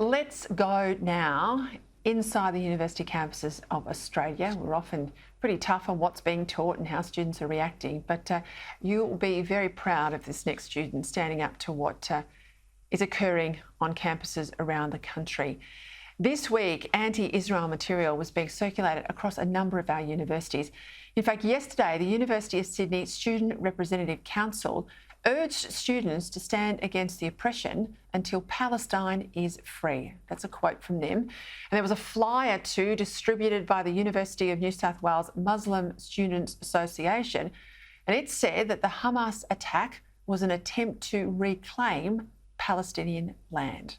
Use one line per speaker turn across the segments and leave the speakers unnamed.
Let's go now inside the university campuses of Australia. We're often pretty tough on what's being taught and how students are reacting, but you'll be very proud of this next student standing up to what is occurring on campuses around the country. This week, anti-Israel material was being circulated across a number of our universities. In fact, yesterday, the University of Sydney Student Representative Council urged students to stand against the oppression until Palestine is free. That's a quote from them. And there was a flyer too distributed by the University of New South Wales Muslim Students Association, and it said that the Hamas attack was an attempt to reclaim Palestinian land.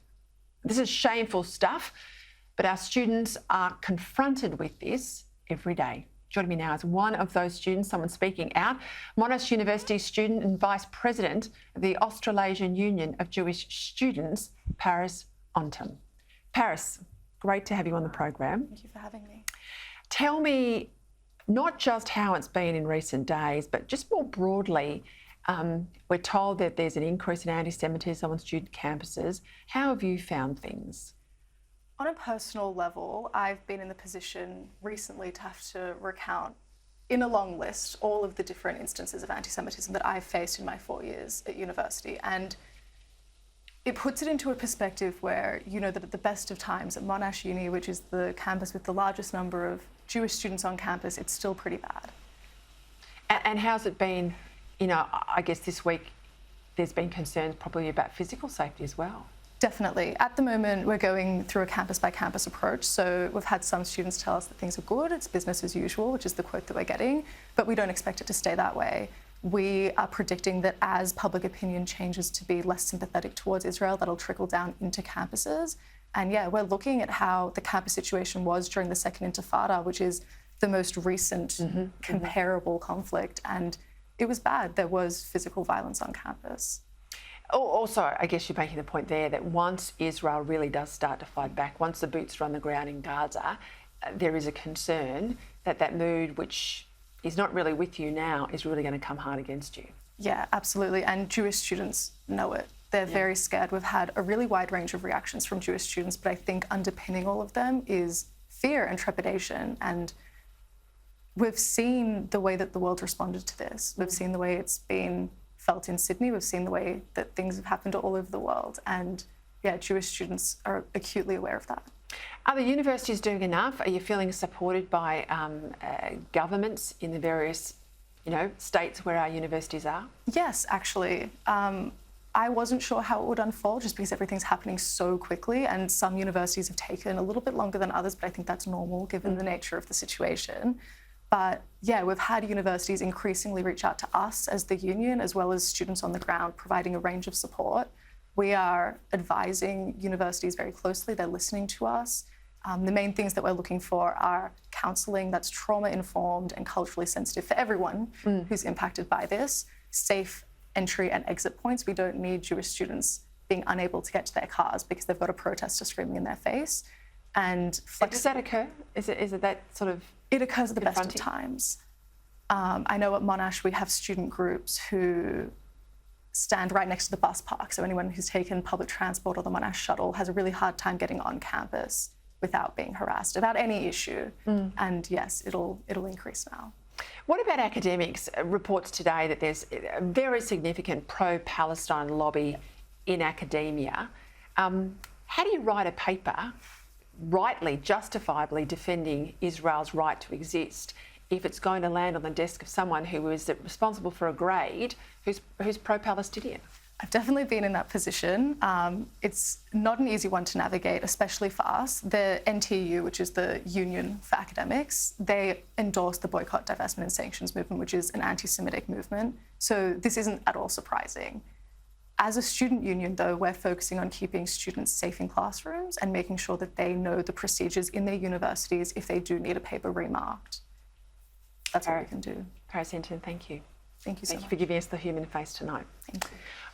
This is shameful stuff, but our students are confronted with this every day. Joining me now is one of those students, someone speaking out, Monash University student and Vice President of the Australasian Union of Jewish Students, Paris Enten. Paris, great to have you on the program.
Thank you for having me.
Tell me not just how it's been in recent days, but just more broadly, we're told that there's an increase in anti-Semitism on student campuses. How have you found things?
On a personal level, I've been in the position recently to have to recount in a long list all of the different instances of anti-Semitism that I've faced in my 4 years at university. And it puts it into a perspective where, you know, that at the best of times at Monash Uni, which is the campus with the largest number of Jewish students on campus, it's still pretty bad.
And how's it been? You know, I guess this week there's been concerns probably about physical safety as well.
Definitely. At the moment, we're going through a campus-by-campus approach. So we've had some students tell us that things are good, it's business as usual, which is the quote that we're getting, but we don't expect it to stay that way. We are predicting that as public opinion changes to be less sympathetic towards Israel, that'll trickle down into campuses. And yeah, we're looking at how the campus situation was during the Second Intifada, which is the most recent comparable conflict. And it was bad. There was physical violence on campus.
Also, I guess you're making the point there that once Israel really does start to fight back, once the boots are on the ground in Gaza, there is a concern that that mood, which is not really with you now, is really going to come hard against you.
Yeah, absolutely. And Jewish students know it. They're very scared. We've had a really wide range of reactions from Jewish students, but I think underpinning all of them is fear and trepidation. And we've seen the way that the world responded to this. We've seen the way it's been felt in Sydney. We've seen the way that things have happened all over the world. And yeah, Jewish students are acutely aware of that.
Are the universities doing enough? Are you feeling supported by governments in the various, states where our universities are?
Yes, actually. I wasn't sure how it would unfold just because everything's happening so quickly, and some universities have taken a little bit longer than others, but I think that's normal given the nature of the situation. But yeah, we've had universities increasingly reach out to us as the union, as well as students on the ground, providing a range of support. We are advising universities very closely. They're listening to us. The main things that we're looking for are counselling that's trauma-informed and culturally sensitive for everyone who's impacted by this, safe entry and exit points. We don't need Jewish students being unable to get to their cars because they've got a protester screaming in their face. And
does that occur? Is it that sort of...
It occurs at the best of times. I know at Monash we have student groups who stand right next to the bus park. So anyone who's taken public transport or the Monash shuttle has a really hard time getting on campus without being harassed about any issue. And yes, it'll increase now.
What about academics? Reports today that there's a very significant pro-Palestine lobby in academia. How do you write a paper rightly, justifiably defending Israel's right to exist if it's going to land on the desk of someone who is responsible for a grade who's pro-Palestinian?
I've definitely been in that position. It's not an easy one to navigate, especially for us. The NTU, which is the Union for Academics, they endorse the boycott, divestment and sanctions movement, which is an anti-Semitic movement. So this isn't at all surprising. As a student union, though, we're focusing on keeping students safe in classrooms and making sure that they know the procedures in their universities if they do need a paper remarked. That's what we can do.
Paris Enten, thank you.
Thank you so much.
Thank you for giving us the human face tonight.
Thank you.